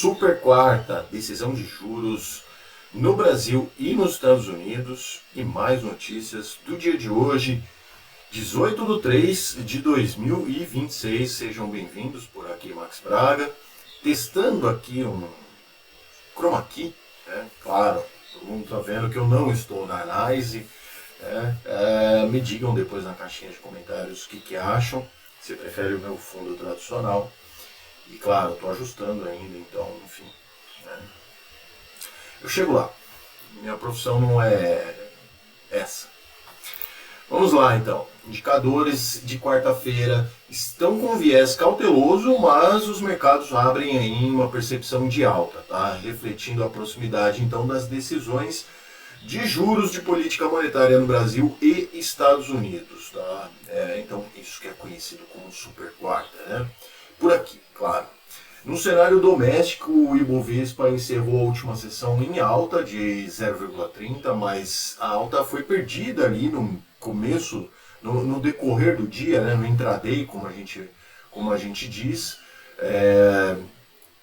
super quarta, decisão de juros no Brasil e nos Estados Unidos e mais notícias do dia de hoje, 18/3/2026. Sejam bem-vindos, por aqui Max Braga, testando aqui um chroma key, né? Claro, todo mundo está vendo que eu não estou na análise, me digam depois na caixinha de comentários o que acham, se prefere o meu fundo tradicional. E claro, estou ajustando ainda, então, enfim. Né? Eu chego lá. Minha profissão não é essa. Vamos lá, então. Indicadores de quarta-feira estão com viés cauteloso, mas os mercados abrem em uma percepção de alta, tá? Refletindo a proximidade, então, das decisões de juros de política monetária no Brasil e Estados Unidos, tá? Então, isso que é conhecido como super quarta, né? Por aqui, claro. No cenário doméstico, o Ibovespa encerrou a última sessão em alta de 0,30, mas a alta foi perdida ali no começo, no decorrer do dia, né, no intraday, como a gente diz,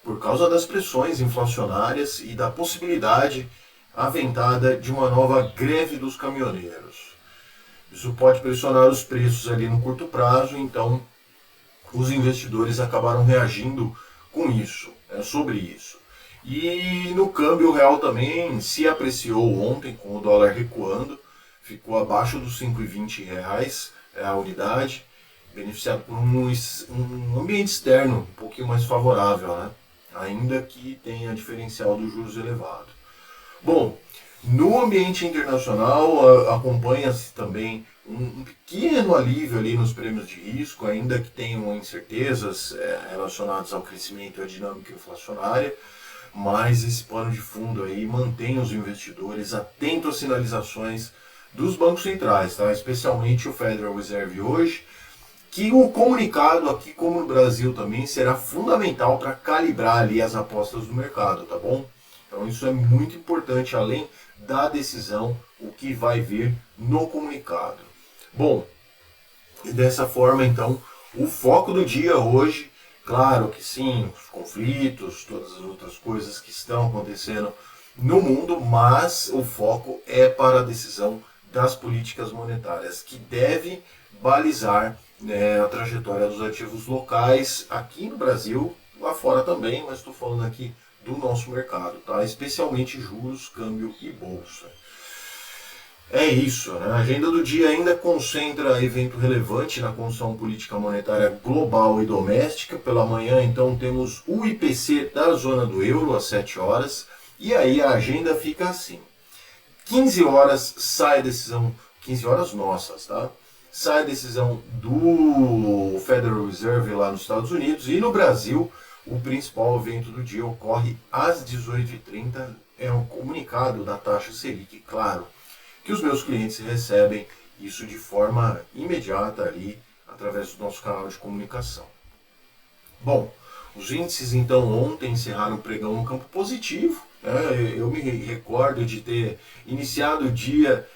por causa das pressões inflacionárias e da possibilidade aventada de uma nova greve dos caminhoneiros. Isso pode pressionar os preços ali no curto prazo, então os investidores acabaram reagindo com isso, sobre isso. E no câmbio real também se apreciou ontem, com o dólar recuando, ficou abaixo dos R$ 5,20 a unidade, beneficiado por um ambiente externo um pouquinho mais favorável, né? Ainda que tenha diferencial dos juros elevado. Bom, no ambiente internacional acompanha-se também um pequeno alívio ali nos prêmios de risco, ainda que tenham incertezas relacionadas ao crescimento e à dinâmica inflacionária, mas esse pano de fundo aí mantém os investidores atentos às sinalizações dos bancos centrais, tá? Especialmente o Federal Reserve hoje, que o comunicado aqui, como no Brasil também, será fundamental para calibrar ali as apostas do mercado, tá bom? Então isso é muito importante, além da decisão, o que vai vir no comunicado. Bom, e dessa forma, então, o foco do dia hoje, claro que sim, os conflitos, todas as outras coisas que estão acontecendo no mundo, mas o foco é para a decisão das políticas monetárias, que deve balizar, né, a trajetória dos ativos locais aqui no Brasil, lá fora também, mas estou falando aqui do nosso mercado, tá? Especialmente juros, câmbio e bolsa. É isso, né? A agenda do dia ainda concentra evento relevante na condição política monetária global e doméstica. Pela manhã, então, temos o IPC da zona do euro às 7 horas, e aí a agenda fica assim. 15 horas sai a decisão, 15 horas nossas, tá? Sai a decisão do Federal Reserve lá nos Estados Unidos, e no Brasil o principal evento do dia ocorre às 18h30, é um comunicado da taxa Selic, claro, que os meus clientes recebem isso de forma imediata ali, através do nosso canal de comunicação. Bom, os índices então ontem encerraram o pregão no campo positivo, né? Eu me recordo de ter iniciado o dia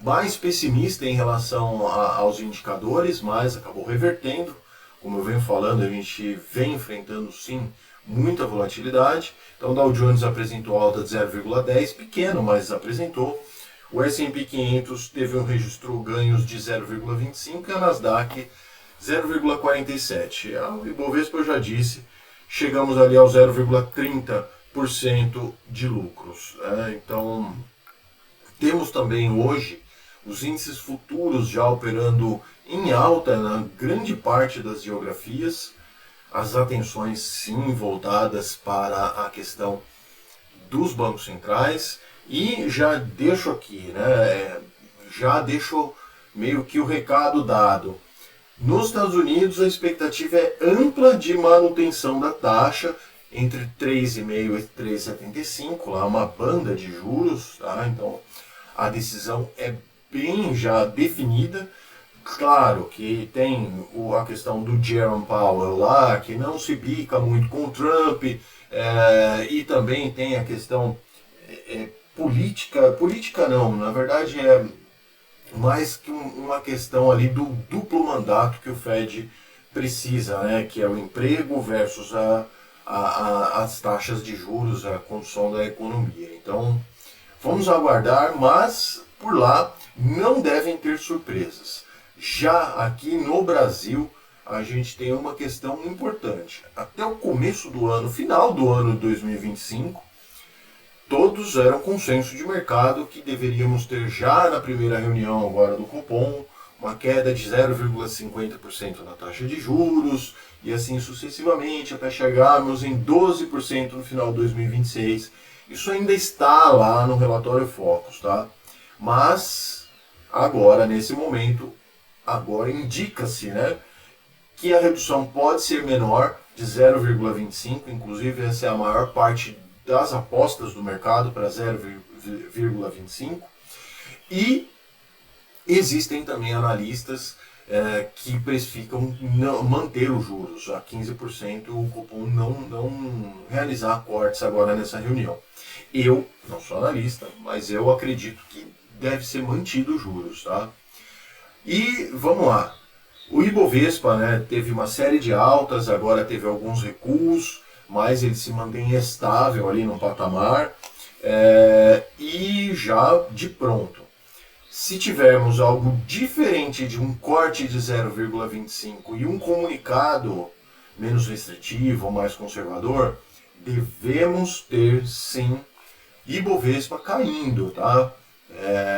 mais pessimista em relação aos indicadores, mas acabou revertendo. Como eu venho falando, a gente vem enfrentando sim muita volatilidade. Então o Dow Jones apresentou alta de 0,10, pequeno, mas apresentou. O S&P 500 registrou ganhos de 0,25 e a Nasdaq 0,47. O Ibovespa, eu já disse, chegamos ali ao 0,30% de lucros. Então temos também hoje os índices futuros já operando em alta na grande parte das geografias, as atenções sim voltadas para a questão dos bancos centrais, e já deixo aqui, né, já deixo meio que o recado dado. Nos Estados Unidos a expectativa é ampla de manutenção da taxa entre 3,5% e 3,75%, lá uma banda de juros, tá? Então a decisão é bem já definida. Claro que tem a questão do Jerome Powell lá, que não se bica muito com o Trump, e também tem a questão política não, na verdade é mais que uma questão ali do duplo mandato que o Fed precisa, né, que é o emprego versus a as taxas de juros, a condução da economia. Então, vamos aguardar, mas por lá não devem ter surpresas. Já aqui no Brasil, a gente tem uma questão importante. Até o começo do ano, final do ano de 2025, todos eram consenso de mercado que deveríamos ter já na primeira reunião agora do Copom uma queda de 0,50% na taxa de juros e assim sucessivamente até chegarmos em 12% no final de 2026. Isso ainda está lá no relatório Focus, tá? Mas agora, nesse momento, agora indica-se, né, que a redução pode ser menor, de 0,25, inclusive essa é a maior parte das apostas do mercado para 0,25, e existem também analistas que precificam manter os juros a 15%, o Copom não realizar cortes agora nessa reunião. Eu não sou analista, mas eu acredito que deve ser mantido os juros, tá? E vamos lá. O Ibovespa, né, teve uma série de altas, agora teve alguns recuos, mas ele se mantém estável ali no patamar e já de pronto. Se tivermos algo diferente de um corte de 0,25 e um comunicado menos restritivo ou mais conservador, devemos ter sim Ibovespa caindo, tá?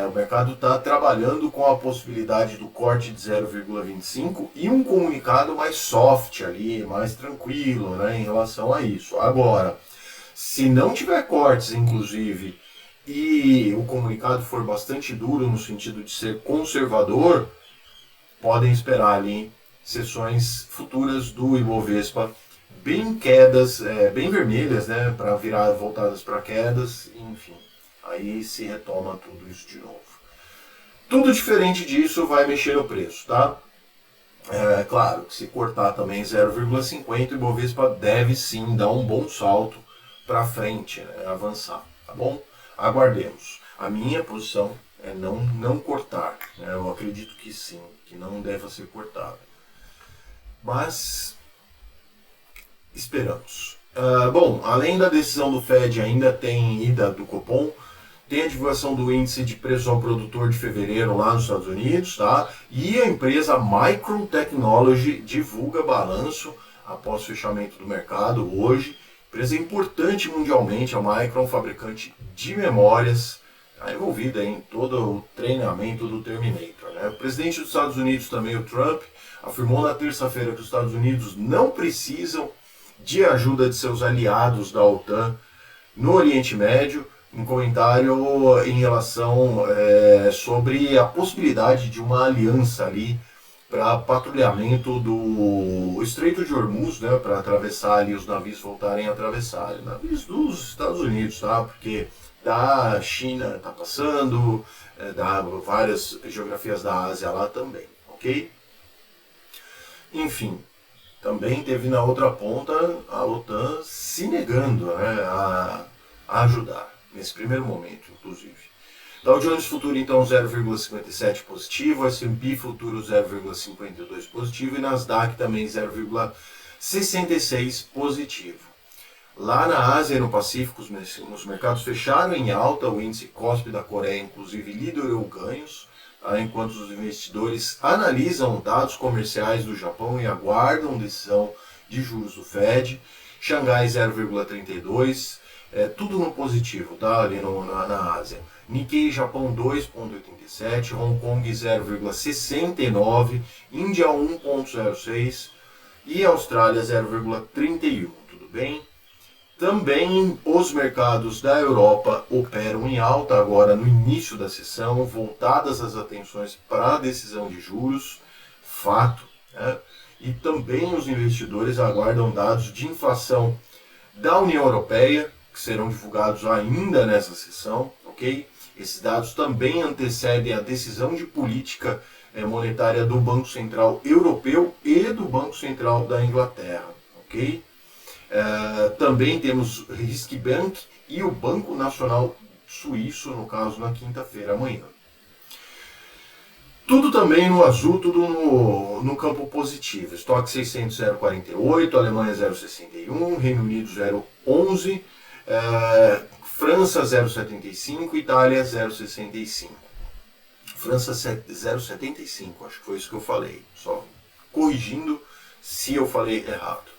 O mercado está trabalhando com a possibilidade do corte de 0,25 e um comunicado mais soft ali, mais tranquilo, né, em relação a isso. Agora, se não tiver cortes, inclusive, e o comunicado for bastante duro no sentido de ser conservador, podem esperar ali sessões futuras do Ibovespa bem quedas, bem vermelhas, né, para virar voltadas para quedas, enfim. Aí se retoma tudo isso de novo. Tudo diferente disso vai mexer no preço, tá? Claro que se cortar também 0,50, o Ibovespa deve sim dar um bom salto para frente, né, avançar, tá bom? Aguardemos. A minha posição é não cortar, né? Eu acredito que sim, que não deva ser cortada. Mas esperamos. Bom, além da decisão do Fed, ainda tem ida do Copom. Tem a divulgação do índice de preços ao produtor de fevereiro lá nos Estados Unidos, tá? E a empresa Micron Technology divulga balanço após o fechamento do mercado hoje. Empresa importante mundialmente, a Micron, fabricante de memórias, está envolvida em todo o treinamento do Terminator, né? O presidente dos Estados Unidos também, o Trump, afirmou na terça-feira que os Estados Unidos não precisam de ajuda de seus aliados da OTAN no Oriente Médio, um comentário em relação sobre a possibilidade de uma aliança ali para patrulhamento do Estreito de Hormuz, né, para atravessar ali, os navios voltarem a atravessar. Navios dos Estados Unidos, tá? Porque da China está passando, da várias geografias da Ásia lá também, ok? Enfim, também teve na outra ponta a OTAN se negando, né, a ajudar. Nesse primeiro momento, inclusive. Dow Jones Futuro, então, 0,57 positivo, S&P Futuro 0,52 positivo e Nasdaq também 0,66 positivo. Lá na Ásia e no Pacífico, os mercados fecharam em alta, o índice KOSPI da Coreia, inclusive, liderou ganhos, enquanto os investidores analisam dados comerciais do Japão e aguardam decisão de juros do Fed. Xangai 0,32, tudo no positivo, tá? Ali na Ásia. Nikkei Japão 2,87, Hong Kong 0,69, Índia 1,06 e Austrália 0,31, tudo bem? Também os mercados da Europa operam em alta agora no início da sessão, voltadas as atenções para a decisão de juros, fato, né? E também os investidores aguardam dados de inflação da União Europeia, que serão divulgados ainda nessa sessão, ok? Esses dados também antecedem a decisão de política monetária do Banco Central Europeu e do Banco Central da Inglaterra, ok? Também temos Riksbank e o Banco Nacional Suíço, no caso, na quinta-feira, amanhã. Tudo também no azul, tudo no campo positivo. Estoque 600, 0,48, Alemanha 0,61, Reino Unido 0,11, França 0,75, Itália 0,65. França 0,75, acho que foi isso que eu falei. Só corrigindo se eu falei errado.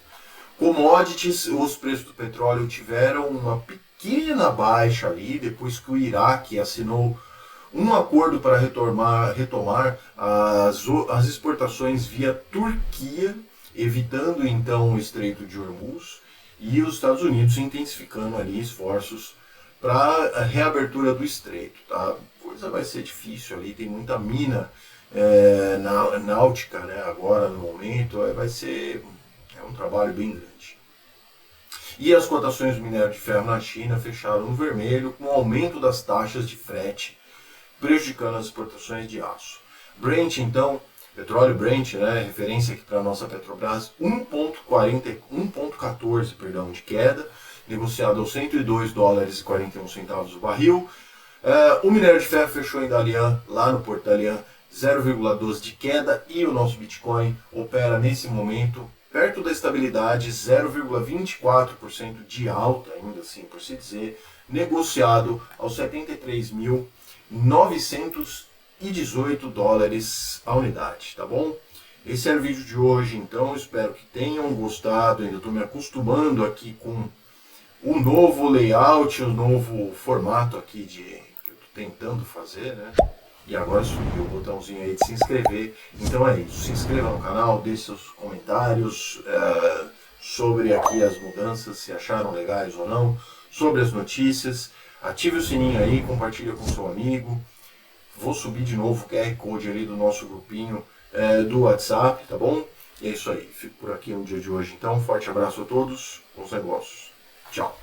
Commodities, os preços do petróleo tiveram uma pequena baixa ali, depois que o Iraque assinou um acordo para retomar as exportações via Turquia, evitando então o Estreito de Hormuz, e os Estados Unidos intensificando ali esforços para a reabertura do Estreito. Tá? A coisa vai ser difícil ali, tem muita mina náutica, né, agora no momento, vai ser um trabalho bem grande. E as cotações do minério de ferro na China fecharam no vermelho, com o aumento das taxas de frete, prejudicando as exportações de aço. Brent, então, petróleo Brent, né, referência aqui para a nossa Petrobras, 1,14 de queda, negociado aos 102 dólares e 41 centavos o barril. O minério de ferro fechou em Dalian, lá no Porto Dalian, 0,12 de queda, e o nosso Bitcoin opera nesse momento perto da estabilidade, 0,24% de alta, ainda assim por se dizer, negociado aos 73.918 dólares a unidade, tá bom? Esse é o vídeo de hoje, então, espero que tenham gostado. Ainda estou me acostumando aqui com o novo layout, o novo formato aqui que eu estou tentando fazer, né? E agora subiu o botãozinho aí de se inscrever. Então é isso, se inscreva no canal, deixe seus comentários sobre aqui as mudanças, se acharam legais ou não, sobre as notícias. Ative o sininho aí, compartilha com seu amigo. Vou subir de novo o QR Code ali do nosso grupinho do WhatsApp, tá bom? E é isso aí, fico por aqui no dia de hoje então. Forte abraço a todos, bons negócios. Tchau.